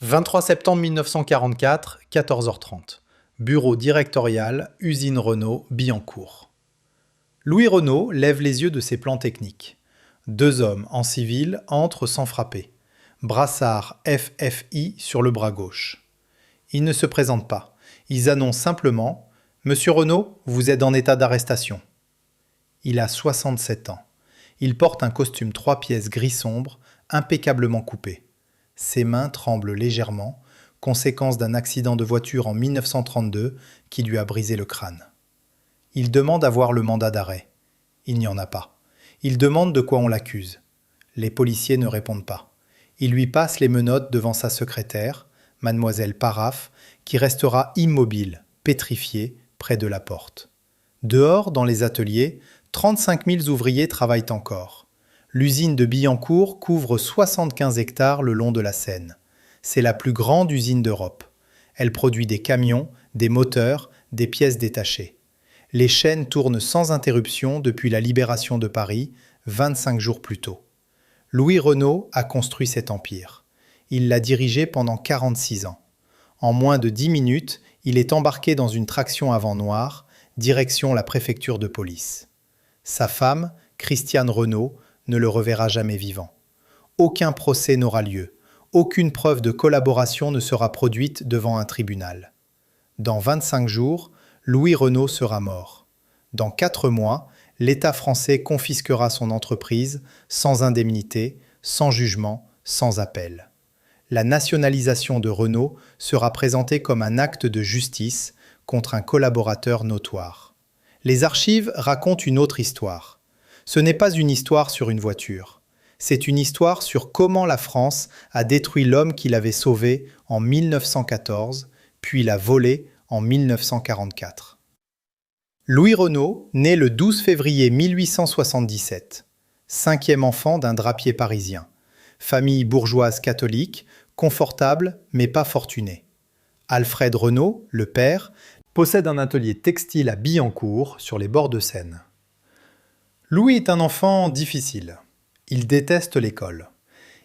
23 septembre 1944, 14h30. Bureau directorial, usine Renault, Billancourt. Louis Renault lève les yeux de ses plans techniques. Deux hommes en civil entrent sans frapper. Brassard FFI sur le bras gauche. Ils ne se présentent pas. Ils annoncent simplement « Monsieur Renault, vous êtes en état d'arrestation ». Il a 67 ans. Il porte un costume 3 pièces gris sombre, impeccablement coupé. Ses mains tremblent légèrement, conséquence d'un accident de voiture en 1932 qui lui a brisé le crâne. Il demande à voir le mandat d'arrêt. Il n'y en a pas. Il demande de quoi on l'accuse. Les policiers ne répondent pas. Il lui passe les menottes devant sa secrétaire, mademoiselle Paraf, qui restera immobile, pétrifiée, près de la porte. Dehors, dans les ateliers, 35 000 ouvriers travaillent encore. L'usine de Billancourt couvre 75 hectares le long de la Seine. C'est la plus grande usine d'Europe. Elle produit des camions, des moteurs, des pièces détachées. Les chaînes tournent sans interruption depuis la libération de Paris, 25 jours plus tôt. Louis Renault a construit cet empire. Il l'a dirigé pendant 46 ans. En moins de 10 minutes, il est embarqué dans une traction avant noire, direction la préfecture de police. Sa femme, Christiane Renault, ne le reverra jamais vivant. Aucun procès n'aura lieu. Aucune preuve de collaboration ne sera produite devant un tribunal. Dans 25 jours, Louis Renault sera mort. Dans 4 mois, l'État français confisquera son entreprise sans indemnité, sans jugement, sans appel. La nationalisation de Renault sera présentée comme un acte de justice contre un collaborateur notoire. Les archives racontent une autre histoire. Ce n'est pas une histoire sur une voiture. C'est une histoire sur comment la France a détruit l'homme qui l'avait sauvé en 1914, puis l'a volé en 1944. Louis Renault naît le 12 février 1877, cinquième enfant d'un drapier parisien. Famille bourgeoise catholique, confortable mais pas fortunée. Alfred Renault, le père, possède un atelier textile à Billancourt, sur les bords de Seine. Louis est un enfant difficile. Il déteste l'école.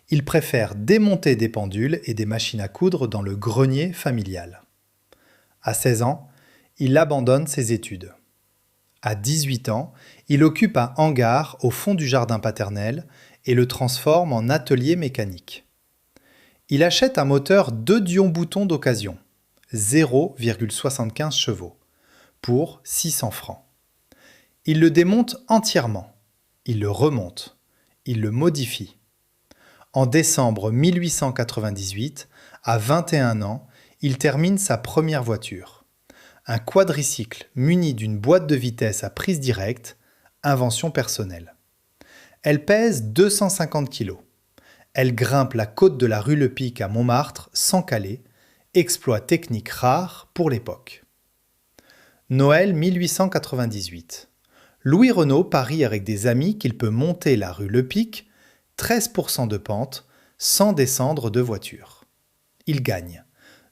Il préfère démonter des pendules et des machines à coudre dans le grenier familial. À 16 ans, il abandonne ses études. À 18 ans, il occupe un hangar au fond du jardin paternel et le transforme en atelier mécanique. Il achète un moteur 2 Dion-Bouton d'occasion, 0,75 chevaux, pour 600 francs. Il le démonte entièrement. Il le remonte. Il le modifie. En décembre 1898, à 21 ans, il termine sa première voiture. Un quadricycle muni d'une boîte de vitesse à prise directe, invention personnelle. Elle pèse 250 kg. Elle grimpe la côte de la rue Lepic à Montmartre sans caler, exploit technique rare pour l'époque. Noël 1898. Louis Renault parie avec des amis qu'il peut monter la rue Lepic, 13% de pente, sans descendre de voiture. Il gagne.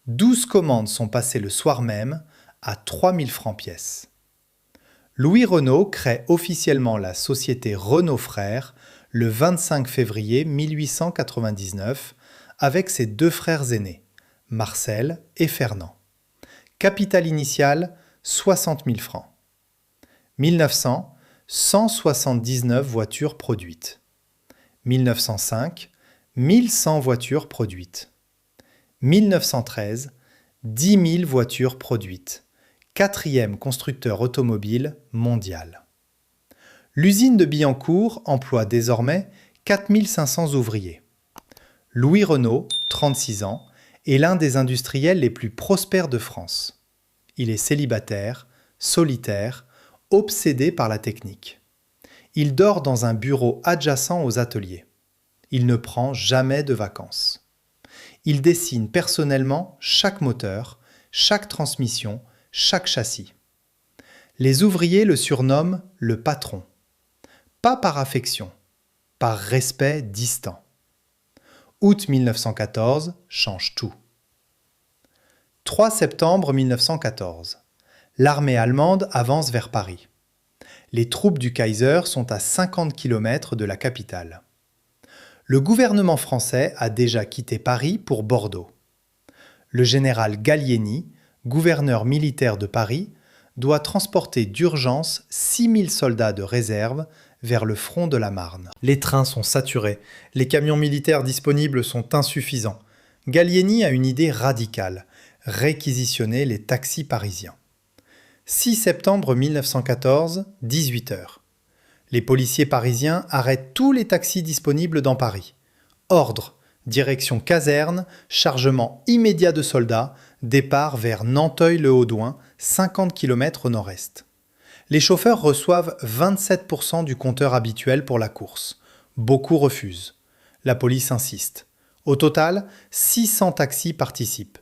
12 commandes sont passées le soir même, à 3 000 francs pièce. Louis Renault crée officiellement la société Renault Frères le 25 février 1899 avec ses 2 frères aînés, Marcel et Fernand. Capital initial, 60 000 francs. 1900, 179 voitures produites. 1905, 1100 voitures produites. 1913, 10 000 voitures produites. 4e constructeur automobile mondial. L'usine de Billancourt emploie désormais 4 500 ouvriers. Louis Renault, 36 ans, est l'un des industriels les plus prospères de France. Il est célibataire, solitaire, obsédé par la technique. Il dort dans un bureau adjacent aux ateliers. Il ne prend jamais de vacances. Il dessine personnellement chaque moteur, chaque transmission, chaque châssis. Les ouvriers le surnomment le patron. Pas par affection, par respect distant. Août 1914 change tout. 3 septembre 1914. L'armée allemande avance vers Paris. Les troupes du Kaiser sont à 50 km de la capitale. Le gouvernement français a déjà quitté Paris pour Bordeaux. Le général Gallieni, gouverneur militaire de Paris, doit transporter d'urgence 6000 soldats de réserve vers le front de la Marne. Les trains sont saturés, les camions militaires disponibles sont insuffisants. Gallieni a une idée radicale, réquisitionner les taxis parisiens. 6 septembre 1914, 18h. Les policiers parisiens arrêtent tous les taxis disponibles dans Paris. Ordre, direction caserne, chargement immédiat de soldats, départ vers Nanteuil-le-Haudouin, 50 km au nord-est. Les chauffeurs reçoivent 27% du compteur habituel pour la course. Beaucoup refusent. La police insiste. Au total, 600 taxis participent.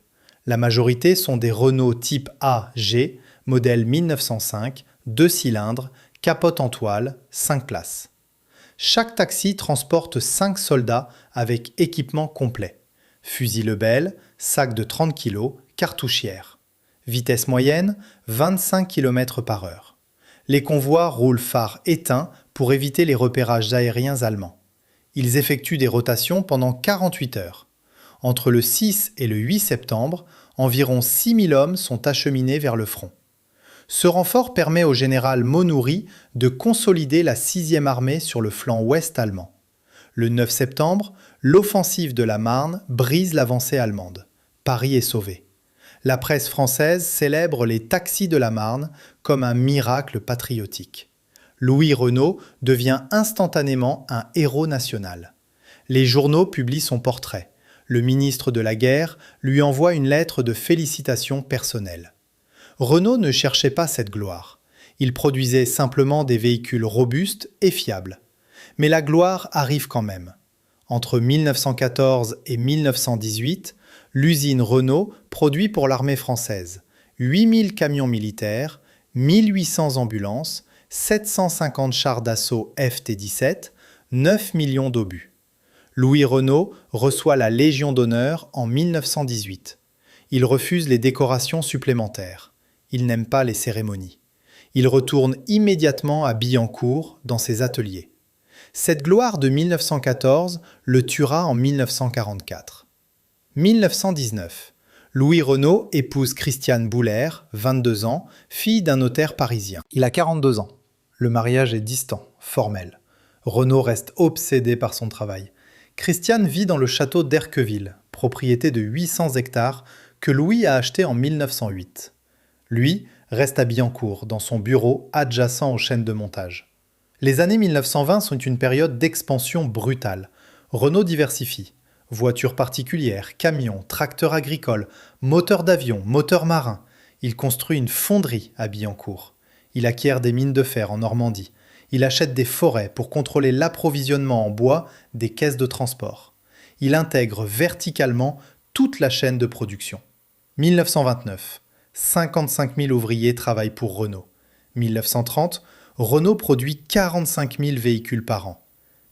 La majorité sont des Renault type AG, modèle 1905, 2 cylindres, capote en toile, 5 places. Chaque taxi transporte 5 soldats avec équipement complet. Fusil Lebel, sac de 30 kg, cartouchière. Vitesse moyenne, 25 km/h. Les convois roulent phare éteint pour éviter les repérages aériens allemands. Ils effectuent des rotations pendant 48 heures. Entre le 6 et le 8 septembre, environ 6000 hommes sont acheminés vers le front. Ce renfort permet au général Monoury de consolider la 6e armée sur le flanc ouest allemand. Le 9 septembre, l'offensive de la Marne brise l'avancée allemande. Paris est sauvé. La presse française célèbre les taxis de la Marne comme un miracle patriotique. Louis Renault devient instantanément un héros national. Les journaux publient son portrait. Le ministre de la Guerre lui envoie une lettre de félicitations personnelles. Renault ne cherchait pas cette gloire. Il produisait simplement des véhicules robustes et fiables. Mais la gloire arrive quand même. Entre 1914 et 1918, l'usine Renault produit pour l'armée française 8000 camions militaires, 1800 ambulances, 750 chars d'assaut FT-17, 9 millions d'obus. Louis Renault reçoit la Légion d'honneur en 1918. Il refuse les décorations supplémentaires. Il n'aime pas les cérémonies. Il retourne immédiatement à Billancourt, dans ses ateliers. Cette gloire de 1914 le tuera en 1944. 1919. Louis Renault épouse Christiane Bouler, 22 ans, fille d'un notaire parisien. Il a 42 ans. Le mariage est distant, formel. Renault reste obsédé par son travail. Christiane vit dans le château d'Erqueville, propriété de 800 hectares que Louis a acheté en 1908. Lui reste à Billancourt, dans son bureau adjacent aux chaînes de montage. Les années 1920 sont une période d'expansion brutale. Renault diversifie. Voitures particulières, camions, tracteurs agricoles, moteurs d'avion, moteurs marins. Il construit une fonderie à Billancourt. Il acquiert des mines de fer en Normandie. Il achète des forêts pour contrôler l'approvisionnement en bois des caisses de transport. Il intègre verticalement toute la chaîne de production. 1929. 55 000 ouvriers travaillent pour Renault. 1930, Renault produit 45 000 véhicules par an.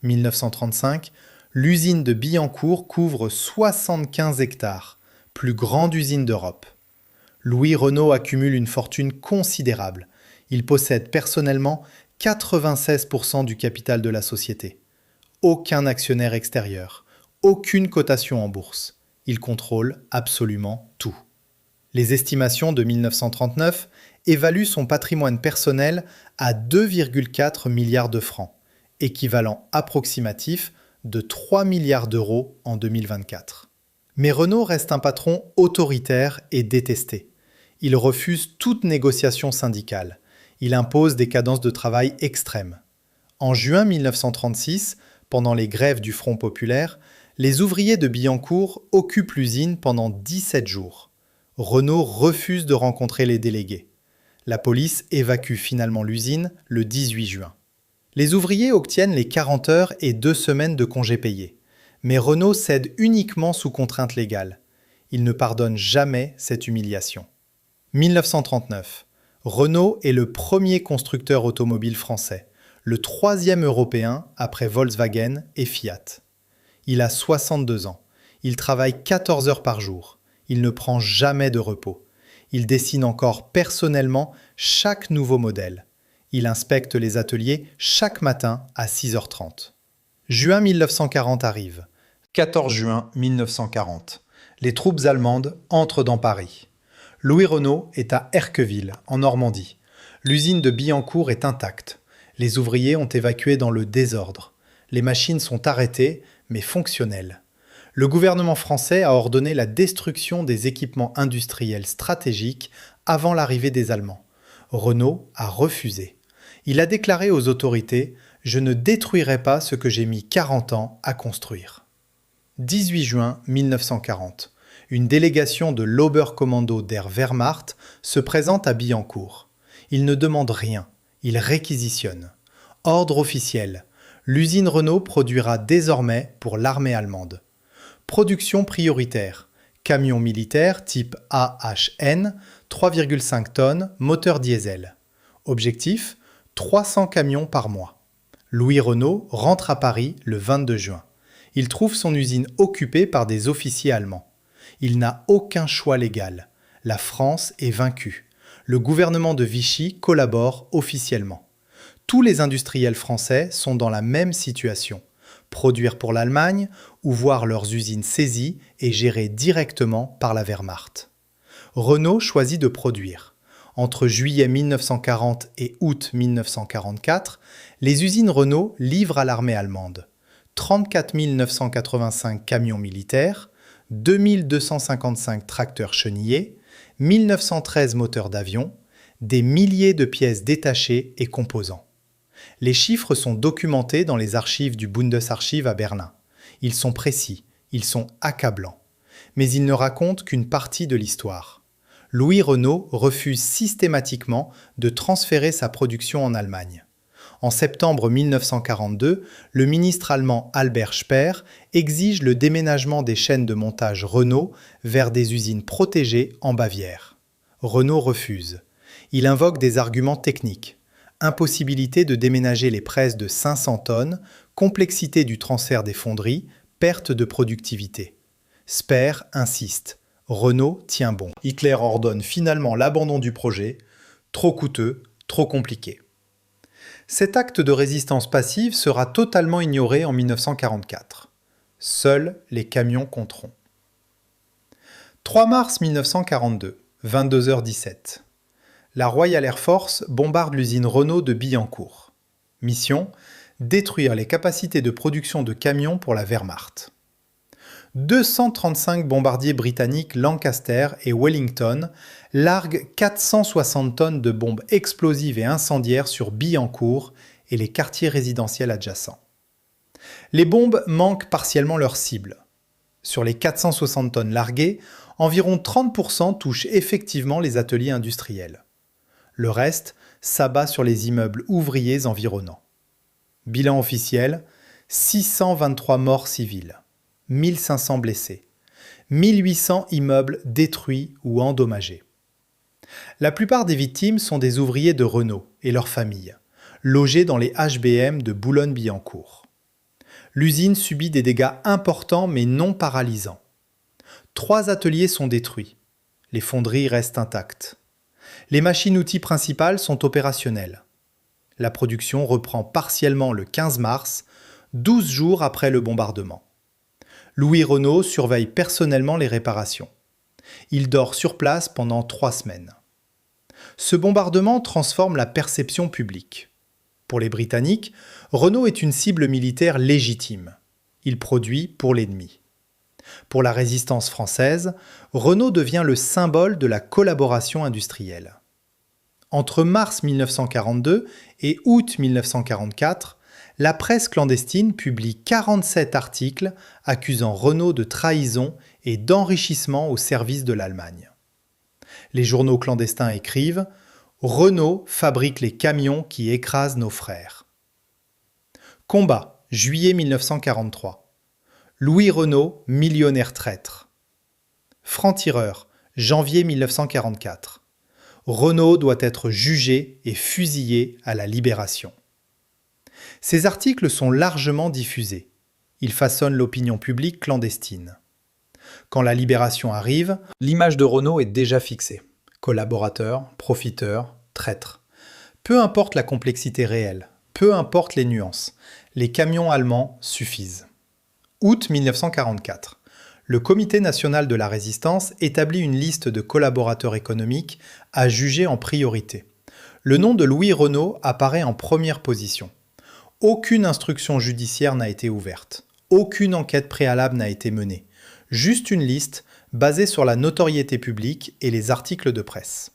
1935, l'usine de Billancourt couvre 75 hectares, plus grande usine d'Europe. Louis Renault accumule une fortune considérable. Il possède personnellement 96% du capital de la société. Aucun actionnaire extérieur, aucune cotation en bourse. Il contrôle absolument tout. Les estimations de 1939 évaluent son patrimoine personnel à 2,4 milliards de francs, équivalent approximatif de 3 milliards d'euros en 2024. Mais Renault reste un patron autoritaire et détesté. Il refuse toute négociation syndicale. Il impose des cadences de travail extrêmes. En juin 1936, pendant les grèves du Front populaire, les ouvriers de Billancourt occupent l'usine pendant 17 jours. Renault refuse de rencontrer les délégués. La police évacue finalement l'usine le 18 juin. Les ouvriers obtiennent les 40 heures et 2 semaines de congés payés. Mais Renault cède uniquement sous contrainte légale. Il ne pardonne jamais cette humiliation. 1939. Renault est le premier constructeur automobile français, le 3e européen après Volkswagen et Fiat. Il a 62 ans. Il travaille 14 heures par jour. Il ne prend jamais de repos. Il dessine encore personnellement chaque nouveau modèle. Il inspecte les ateliers chaque matin à 6h30. Juin 1940 arrive. 14 juin 1940. Les troupes allemandes entrent dans Paris. Louis Renault est à Erqueville, en Normandie. L'usine de Billancourt est intacte. Les ouvriers ont évacué dans le désordre. Les machines sont arrêtées, mais fonctionnelles. Le gouvernement français a ordonné la destruction des équipements industriels stratégiques avant l'arrivée des Allemands. Renault a refusé. Il a déclaré aux autorités « Je ne détruirai pas ce que j'ai mis 40 ans à construire ». 18 juin 1940. Une délégation de l'Oberkommando der Wehrmacht se présente à Billancourt. Il ne demande rien, il réquisitionne. Ordre officiel. L'usine Renault produira désormais pour l'armée allemande. Production prioritaire. Camions militaires type AHN, 3,5 tonnes, moteur diesel. Objectif, 300 camions par mois. Louis Renault rentre à Paris le 22 juin. Il trouve son usine occupée par des officiers allemands. Il n'a aucun choix légal. La France est vaincue. Le gouvernement de Vichy collabore officiellement. Tous les industriels français sont dans la même situation. Produire pour l'Allemagne ou voir leurs usines saisies et gérées directement par la Wehrmacht. Renault choisit de produire. Entre juillet 1940 et août 1944, les usines Renault livrent à l'armée allemande 34 985 camions militaires, 2255 tracteurs chenillés, 1913 moteurs d'avion, des milliers de pièces détachées et composants. Les chiffres sont documentés dans les archives du Bundesarchiv à Berlin. Ils sont précis, ils sont accablants. Mais ils ne racontent qu'une partie de l'histoire. Louis Renault refuse systématiquement de transférer sa production en Allemagne. En septembre 1942, le ministre allemand Albert Speer exige le déménagement des chaînes de montage Renault vers des usines protégées en Bavière. Renault refuse. Il invoque des arguments techniques. Impossibilité de déménager les presses de 500 tonnes, complexité du transfert des fonderies, perte de productivité. Speer insiste. Renault tient bon. Hitler ordonne finalement l'abandon du projet. Trop coûteux, trop compliqué. Cet acte de résistance passive sera totalement ignoré en 1944. Seuls les camions compteront. 3 mars 1942, 22h17. La Royal Air Force bombarde l'usine Renault de Billancourt. Mission : détruire les capacités de production de camions pour la Wehrmacht. 235 bombardiers britanniques Lancaster et Wellington larguent 460 tonnes de bombes explosives et incendiaires sur Billancourt et les quartiers résidentiels adjacents. Les bombes manquent partiellement leur cible. Sur les 460 tonnes larguées, environ 30% touchent effectivement les ateliers industriels. Le reste s'abat sur les immeubles ouvriers environnants. Bilan officiel, 623 morts civils, 1500 blessés, 1800 immeubles détruits ou endommagés. La plupart des victimes sont des ouvriers de Renault et leurs familles, logés dans les HBM de Boulogne-Billancourt. L'usine subit des dégâts importants mais non paralysants. 3 ateliers sont détruits. Les fonderies restent intactes. Les machines-outils principales sont opérationnelles. La production reprend partiellement le 15 mars, 12 jours après le bombardement. Louis Renault surveille personnellement les réparations. Il dort sur place pendant 3 semaines. Ce bombardement transforme la perception publique. Pour les Britanniques, Renault est une cible militaire légitime. Il produit pour l'ennemi. Pour la résistance française, Renault devient le symbole de la collaboration industrielle. Entre mars 1942 et août 1944, la presse clandestine publie 47 articles accusant Renault de trahison et d'enrichissement au service de l'Allemagne. Les journaux clandestins écrivent « Renault fabrique les camions qui écrasent nos frères ». Combat, juillet 1943. Louis Renault, millionnaire traître. Franc-tireur, janvier 1944. Renault doit être jugé et fusillé à la Libération. Ces articles sont largement diffusés. Ils façonnent l'opinion publique clandestine. Quand la Libération arrive, l'image de Renault est déjà fixée. Collaborateur, profiteur, traître. Peu importe la complexité réelle, peu importe les nuances, les camions allemands suffisent. Août 1944. Le Comité national de la résistance établit une liste de collaborateurs économiques à juger en priorité. Le nom de Louis Renault apparaît en première position. Aucune instruction judiciaire n'a été ouverte. Aucune enquête préalable n'a été menée. Juste une liste basée sur la notoriété publique et les articles de presse.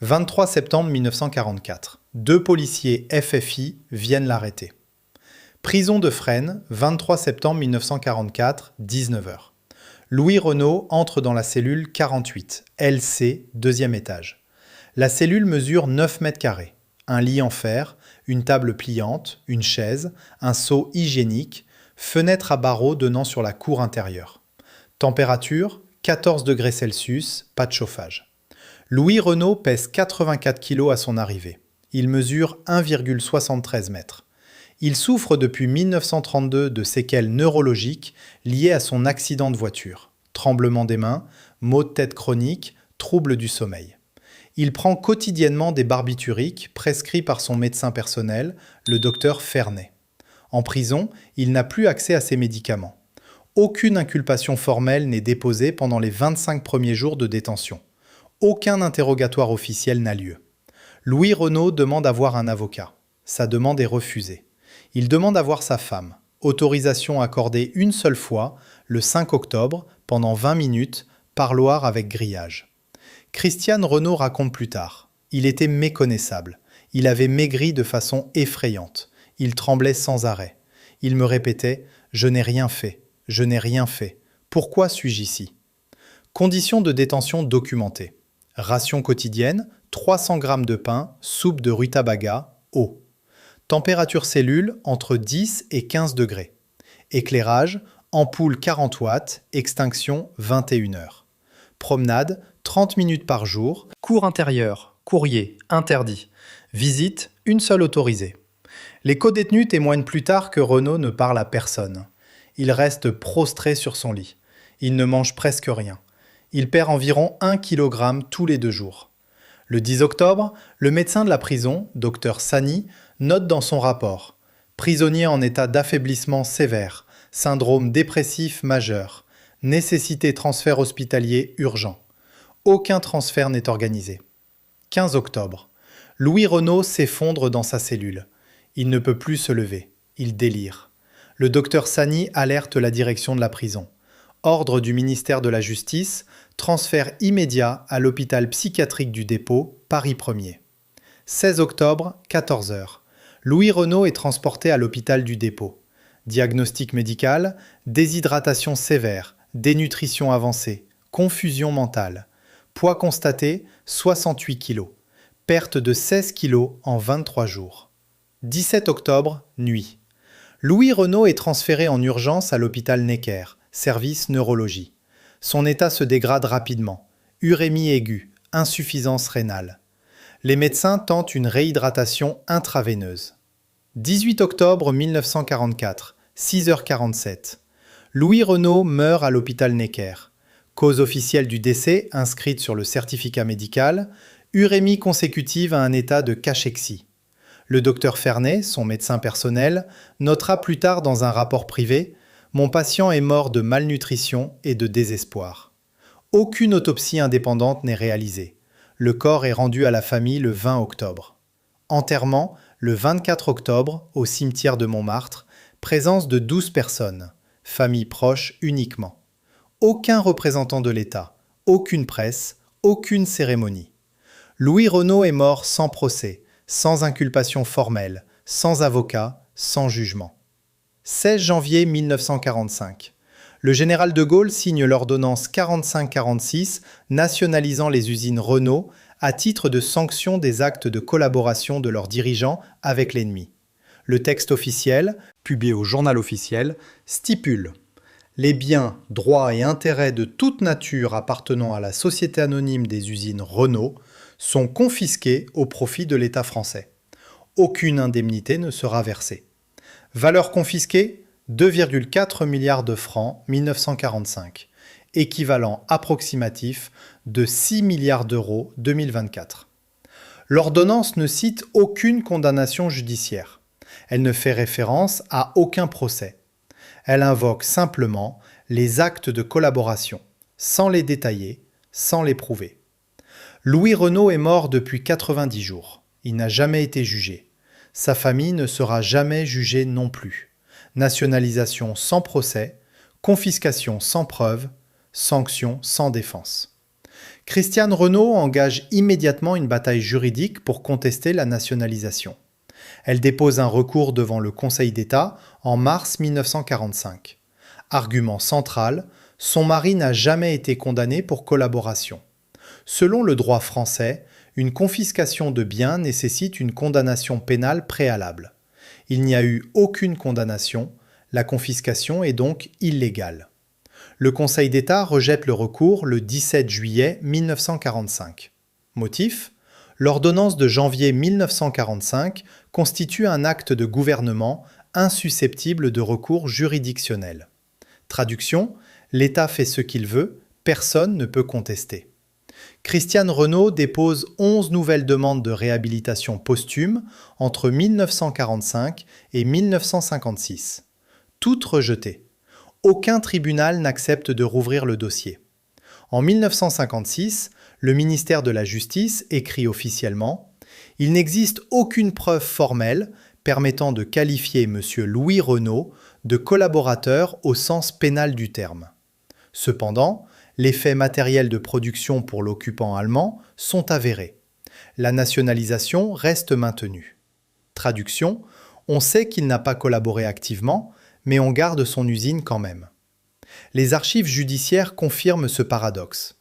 23 septembre 1944. 2 policiers FFI viennent l'arrêter. Prison de Fresnes, 23 septembre 1944, 19h. Louis Renault entre dans la cellule 48, LC, deuxième étage. La cellule mesure 9 mètres carrés. Un lit en fer, une table pliante, une chaise, un seau hygiénique, fenêtre à barreaux donnant sur la cour intérieure. Température, 14 degrés Celsius, pas de chauffage. Louis Renault pèse 84 kg à son arrivée. Il mesure 1,73 m. Il souffre depuis 1932 de séquelles neurologiques liées à son accident de voiture. Tremblement des mains, maux de tête chroniques, troubles du sommeil. Il prend quotidiennement des barbituriques prescrits par son médecin personnel, le docteur Fernet. En prison, il n'a plus accès à ses médicaments. Aucune inculpation formelle n'est déposée pendant les 25 premiers jours de détention. Aucun interrogatoire officiel n'a lieu. Louis Renault demande à voir un avocat. Sa demande est refusée. Il demande à voir sa femme. Autorisation accordée une seule fois, le 5 octobre, pendant 20 minutes, parloir avec grillage. Christiane Renault raconte plus tard. Il était méconnaissable. Il avait maigri de façon effrayante. Il tremblait sans arrêt. Il me répétait « Je n'ai rien fait. Je n'ai rien fait. Pourquoi suis-je ici ?» Conditions de détention documentées. Ration quotidienne, 300 g de pain, soupe de rutabaga, eau. Température cellule entre 10 et 15 degrés. Éclairage, ampoule 40 watts, extinction 21 heures. Promenade, 30 minutes par jour. Cours intérieur, courrier, interdit. Visite, une seule autorisée. Les codétenus témoignent plus tard que Renault ne parle à personne. Il reste prostré sur son lit. Il ne mange presque rien. Il perd environ 1 kg tous les 2 jours. Le 10 octobre, le médecin de la prison, Dr Sani, note dans son rapport « Prisonnier en état d'affaiblissement sévère, syndrome dépressif majeur, nécessité transfert hospitalier urgent. Aucun transfert n'est organisé. » 15 octobre. Louis Renault s'effondre dans sa cellule. Il ne peut plus se lever. Il délire. Le docteur Sani alerte la direction de la prison. Ordre du ministère de la Justice, transfert immédiat à l'hôpital psychiatrique du dépôt, Paris 1er. 16 octobre, 14h. Louis Renault est transporté à l'hôpital du dépôt. Diagnostic médical, déshydratation sévère, dénutrition avancée, confusion mentale. Poids constaté, 68 kg. Perte de 16 kg en 23 jours. 17 octobre, nuit. Louis Renault est transféré en urgence à l'hôpital Necker, service neurologie. Son état se dégrade rapidement. Urémie aiguë, insuffisance rénale. Les médecins tentent une réhydratation intraveineuse. 18 octobre 1944, 6h47. Louis Renault meurt à l'hôpital Necker. Cause officielle du décès inscrite sur le certificat médical, urémie consécutive à un état de cachexie. Le docteur Fernet, son médecin personnel, notera plus tard dans un rapport privé « Mon patient est mort de malnutrition et de désespoir ». Aucune autopsie indépendante n'est réalisée. Le corps est rendu à la famille le 20 octobre. Enterrement le 24 octobre au cimetière de Montmartre, présence de 12 personnes, famille proche uniquement. Aucun représentant de l'État, aucune presse, aucune cérémonie. Louis Renault est mort sans procès, sans inculpation formelle, sans avocat, sans jugement. 16 janvier 1945. Le général de Gaulle signe l'ordonnance 45-46 nationalisant les usines Renault à titre de sanction des actes de collaboration de leurs dirigeants avec l'ennemi. Le texte officiel, publié au Journal officiel, stipule « Les biens, droits et intérêts de toute nature appartenant à la société anonyme des usines Renault sont confisqués au profit de l'État français. Aucune indemnité ne sera versée. Valeur confisquée, 2,4 milliards de francs 1945, équivalent approximatif de 6 milliards d'euros 2024. L'ordonnance ne cite aucune condamnation judiciaire. Elle ne fait référence à aucun procès. Elle invoque simplement les actes de collaboration, sans les détailler, sans les prouver. Louis Renault est mort depuis 90 jours. Il n'a jamais été jugé. Sa famille ne sera jamais jugée non plus. Nationalisation sans procès, confiscation sans preuve, sanction sans défense. Christiane Renault engage immédiatement une bataille juridique pour contester la nationalisation. Elle dépose un recours devant le Conseil d'État en mars 1945. Argument central, son mari n'a jamais été condamné pour collaboration. Selon le droit français, une confiscation de biens nécessite une condamnation pénale préalable. Il n'y a eu aucune condamnation, la confiscation est donc illégale. Le Conseil d'État rejette le recours le 17 juillet 1945. Motif ? L'ordonnance de janvier 1945 constitue un acte de gouvernement insusceptible de recours juridictionnel. Traduction : l'État fait ce qu'il veut, personne ne peut contester. Christiane Renault dépose 11 nouvelles demandes de réhabilitation posthume entre 1945 et 1956. Toutes rejetées. Aucun tribunal n'accepte de rouvrir le dossier. En 1956, le ministère de la Justice écrit officiellement « Il n'existe aucune preuve formelle permettant de qualifier M. Louis Renault de collaborateur au sens pénal du terme. » Cependant, les faits matériels de production pour l'occupant allemand sont avérés. La nationalisation reste maintenue. Traduction : on sait qu'il n'a pas collaboré activement, mais on garde son usine quand même. Les archives judiciaires confirment ce paradoxe.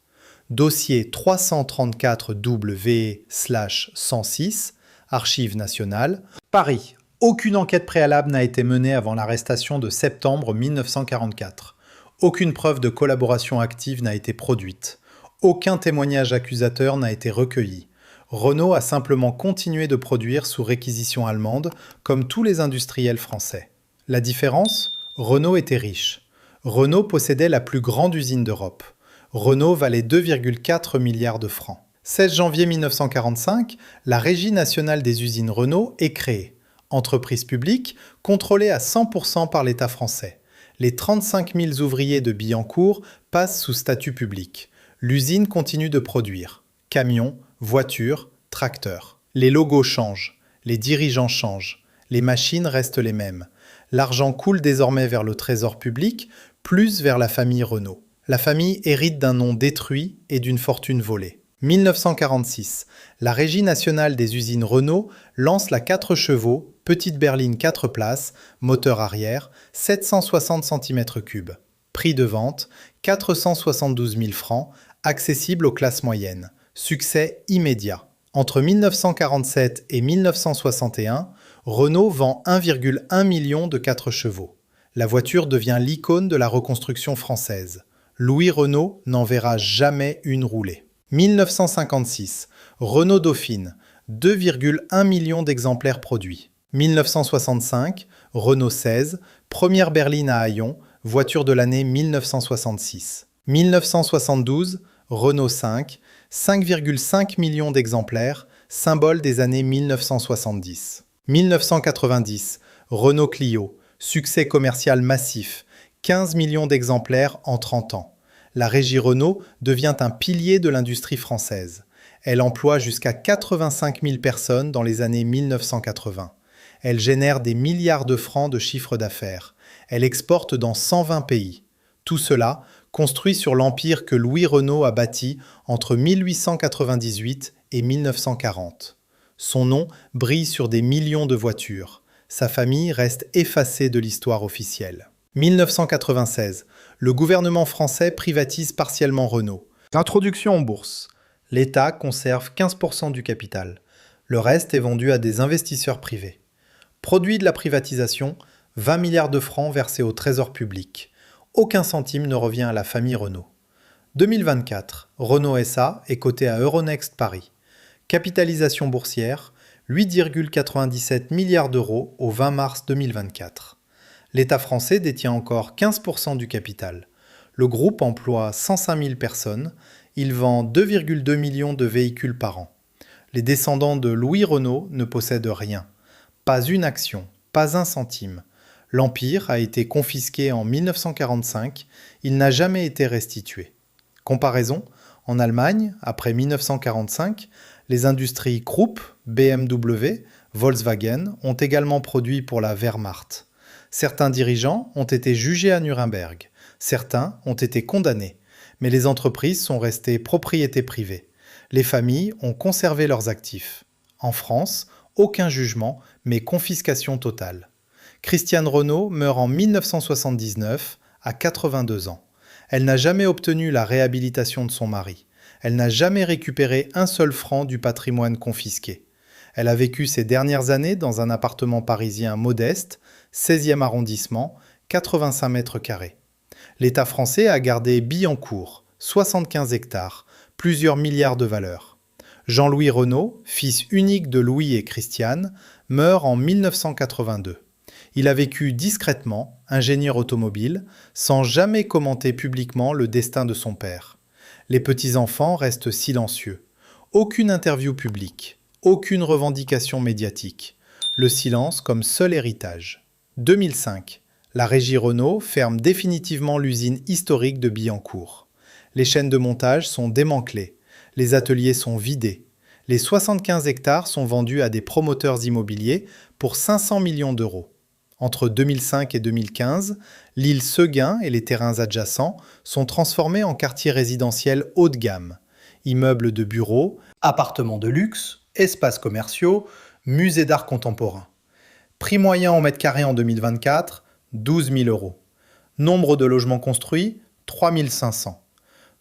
Dossier 334W/106, Archives nationales, Paris. Aucune enquête préalable n'a été menée avant l'arrestation de septembre 1944. Aucune preuve de collaboration active n'a été produite. Aucun témoignage accusateur n'a été recueilli. Renault a simplement continué de produire sous réquisition allemande, comme tous les industriels français. La différence ? Renault était riche. Renault possédait la plus grande usine d'Europe. Renault valait 2,4 milliards de francs. 16 janvier 1945, la Régie nationale des usines Renault est créée. Entreprise publique, contrôlée à 100% par l'État français. Les 35 000 ouvriers de Billancourt passent sous statut public. L'usine continue de produire. Camions, voitures, tracteurs. Les logos changent. Les dirigeants changent. Les machines restent les mêmes. L'argent coule désormais vers le trésor public, plus vers la famille Renault. La famille hérite d'un nom détruit et d'une fortune volée. 1946, la Régie nationale des usines Renault lance la 4 chevaux, petite berline 4 places, moteur arrière, 760 cm3. Prix de vente, 472 000 francs, accessible aux classes moyennes. Succès immédiat. Entre 1947 et 1961, Renault vend 1,1 million de 4 chevaux. La voiture devient l'icône de la reconstruction française. Louis Renault n'en verra jamais une roulée. 1956, Renault Dauphine, 2,1 millions d'exemplaires produits. 1965, Renault 16, première berline à haillons, voiture de l'année 1966. 1972, Renault 5, 5,5 millions d'exemplaires, symbole des années 1970. 1990, Renault Clio, succès commercial massif, 15 millions d'exemplaires en 30 ans. La Régie Renault devient un pilier de l'industrie française. Elle emploie jusqu'à 85 000 personnes dans les années 1980. Elle génère des milliards de francs de chiffre d'affaires. Elle exporte dans 120 pays. Tout cela construit sur l'empire que Louis Renault a bâti entre 1898 et 1940. Son nom brille sur des millions de voitures. Sa famille reste effacée de l'histoire officielle. 1996, le gouvernement français privatise partiellement Renault. Introduction en bourse. L'État conserve 15% du capital. Le reste est vendu à des investisseurs privés. Produit de la privatisation, 20 milliards de francs versés au trésor public. Aucun centime ne revient à la famille Renault. 2024, Renault SA est coté à Euronext Paris. Capitalisation boursière, 8,97 milliards d'euros au 20 mars 2024. L'État français détient encore 15% du capital. Le groupe emploie 105 000 personnes. Il vend 2,2 millions de véhicules par an. Les descendants de Louis Renault ne possèdent rien. Pas une action, pas un centime. L'Empire a été confisqué en 1945, il n'a jamais été restitué. Comparaison, en Allemagne, après 1945, les industries Krupp, BMW, Volkswagen ont également produit pour la Wehrmacht. Certains dirigeants ont été jugés à Nuremberg, certains ont été condamnés, mais les entreprises sont restées propriété privée. Les familles ont conservé leurs actifs. En France, aucun jugement, mais confiscation totale. Christiane Renaud meurt en 1979, à 82 ans. Elle n'a jamais obtenu la réhabilitation de son mari. Elle n'a jamais récupéré un seul franc du patrimoine confisqué. Elle a vécu ses dernières années dans un appartement parisien modeste, 16e arrondissement, 85 mètres carrés. L'État français a gardé Billancourt, 75 hectares, plusieurs milliards de valeur. Jean-Louis Renaud, fils unique de Louis et Christiane, meurt en 1982. Il a vécu discrètement, ingénieur automobile, sans jamais commenter publiquement le destin de son père. Les petits-enfants restent silencieux. Aucune interview publique, aucune revendication médiatique. Le silence comme seul héritage. 2005. La régie Renault ferme définitivement l'usine historique de Billancourt. Les chaînes de montage sont démantelées. Les ateliers sont vidés. Les 75 hectares sont vendus à des promoteurs immobiliers pour 500 millions d'euros. Entre 2005 et 2015, l'île Seguin et les terrains adjacents sont transformés en quartiers résidentiels haut de gamme. Immeubles de bureaux, appartements de luxe, espaces commerciaux, musées d'art contemporain. Prix moyen au mètre carré en 2024, 12 000 euros. Nombre de logements construits, 3 500.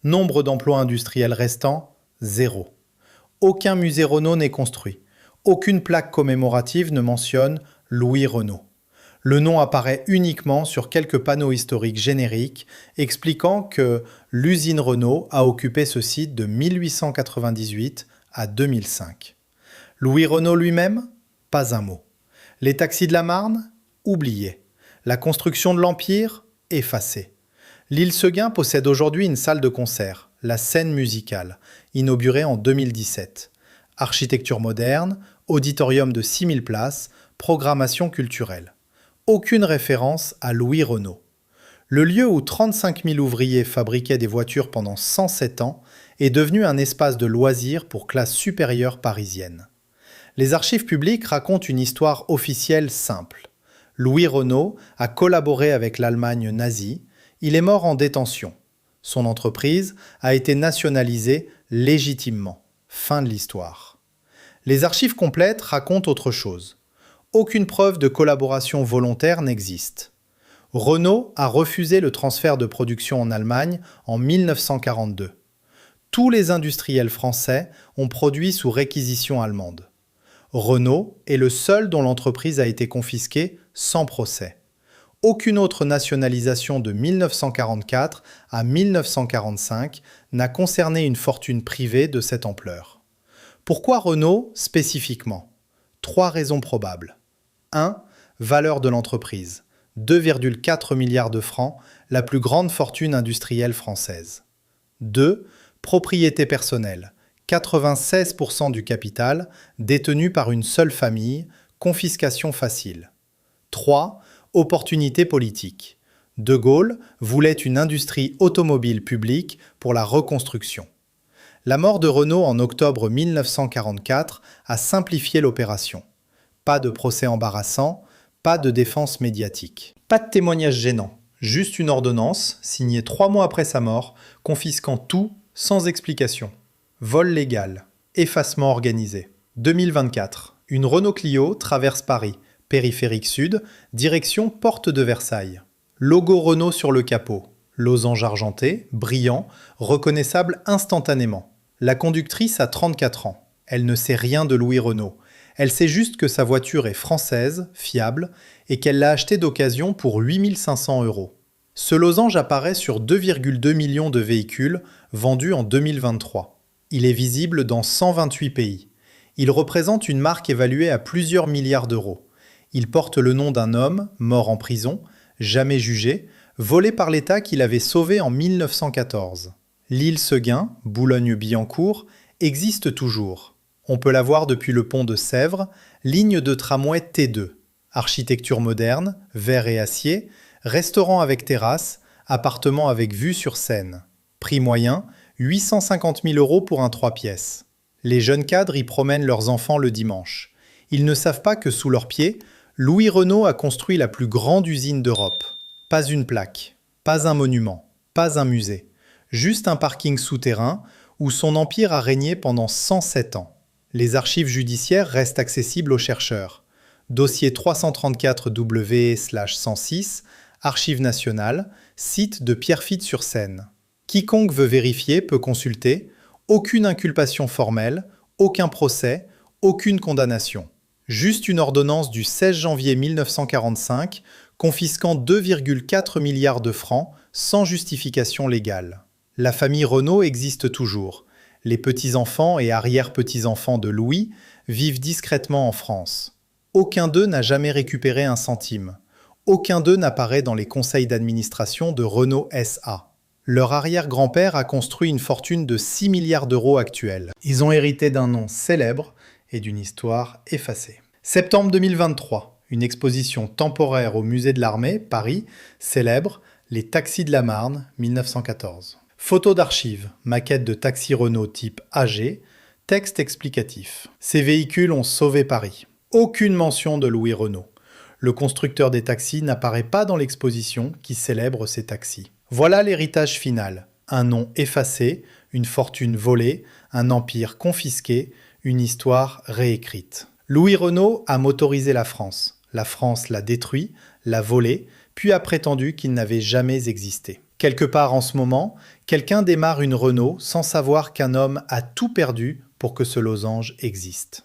Nombre d'emplois industriels restants, 0. Aucun musée Renault n'est construit. Aucune plaque commémorative ne mentionne Louis Renault. Le nom apparaît uniquement sur quelques panneaux historiques génériques expliquant que l'usine Renault a occupé ce site de 1898 à 2005. Louis Renault lui-même, pas un mot. Les taxis de la Marne, oubliés. La construction de l'Empire, effacée. L'île Seguin possède aujourd'hui une salle de concert, la Scène musicale, inaugurée en 2017. Architecture moderne, auditorium de 6000 places, programmation culturelle. Aucune référence à Louis Renault. Le lieu où 35 000 ouvriers fabriquaient des voitures pendant 107 ans est devenu un espace de loisirs pour classe supérieure parisienne. Les archives publiques racontent une histoire officielle simple. Louis Renault a collaboré avec l'Allemagne nazie, il est mort en détention. Son entreprise a été nationalisée légitimement. Fin de l'histoire. Les archives complètes racontent autre chose. Aucune preuve de collaboration volontaire n'existe. Renault a refusé le transfert de production en Allemagne en 1942. Tous les industriels français ont produit sous réquisition allemande. Renault est le seul dont l'entreprise a été confisquée sans procès. Aucune autre nationalisation de 1944 à 1945 n'a concerné une fortune privée de cette ampleur. Pourquoi Renault spécifiquement ? 3 raisons probables. 1. Valeur de l'entreprise. 2,4 milliards de francs, la plus grande fortune industrielle française. 2. Propriété personnelle. 96% du capital, détenu par une seule famille, confiscation facile. 3. Opportunité politique. De Gaulle voulait une industrie automobile publique pour la reconstruction. La mort de Renault en octobre 1944 a simplifié l'opération. Pas de procès embarrassant, pas de défense médiatique. Pas de témoignage gênant, juste une ordonnance, signée 3 mois après sa mort, confisquant tout sans explication. Vol légal, effacement organisé. 2024, une Renault Clio traverse Paris, périphérique sud, direction Porte de Versailles. Logo Renault sur le capot, losange argenté, brillant, reconnaissable instantanément. La conductrice a 34 ans. Elle ne sait rien de Louis Renault. Elle sait juste que sa voiture est française, fiable, et qu'elle l'a achetée d'occasion pour 8 500 €. Ce losange apparaît sur 2,2 millions de véhicules vendus en 2023. Il est visible dans 128 pays. Il représente une marque évaluée à plusieurs milliards d'euros. Il porte le nom d'un homme, mort en prison, jamais jugé, volé par l'État qu'il avait sauvé en 1914. L'île Seguin, Boulogne-Billancourt, existe toujours. On peut la voir depuis le pont de Sèvres, ligne de tramway T2. Architecture moderne, verre et acier, restaurant avec terrasse, appartement avec vue sur Seine. Prix moyen, 850 000 € pour un 3 pièces. Les jeunes cadres y promènent leurs enfants le dimanche. Ils ne savent pas que sous leurs pieds, Louis Renault a construit la plus grande usine d'Europe. Pas une plaque, pas un monument, pas un musée. Juste un parking souterrain où son empire a régné pendant 107 ans. Les archives judiciaires restent accessibles aux chercheurs. Dossier 334W/106, Archives nationales, site de Pierrefitte-sur-Seine. Quiconque veut vérifier peut consulter. Aucune inculpation formelle, aucun procès, aucune condamnation. Juste une ordonnance du 16 janvier 1945 confisquant 2,4 milliards de francs sans justification légale. La famille Renault existe toujours. Les petits-enfants et arrière-petits-enfants de Louis vivent discrètement en France. Aucun d'eux n'a jamais récupéré un centime. Aucun d'eux n'apparaît dans les conseils d'administration de Renault SA. Leur arrière-grand-père a construit une fortune de 6 milliards d'euros actuels. Ils ont hérité d'un nom célèbre et d'une histoire effacée. Septembre 2023, une exposition temporaire au Musée de l'Armée, Paris, célèbre les taxis de la Marne, 1914. Photos d'archives, maquette de taxi Renault type AG, texte explicatif. Ces véhicules ont sauvé Paris. Aucune mention de Louis Renault. Le constructeur des taxis n'apparaît pas dans l'exposition qui célèbre ces taxis. Voilà l'héritage final. Un nom effacé, une fortune volée, un empire confisqué, une histoire réécrite. Louis Renault a motorisé la France. La France l'a détruit, l'a volé, puis a prétendu qu'il n'avait jamais existé. Quelque part en ce moment, quelqu'un démarre une Renault sans savoir qu'un homme a tout perdu pour que ce losange existe.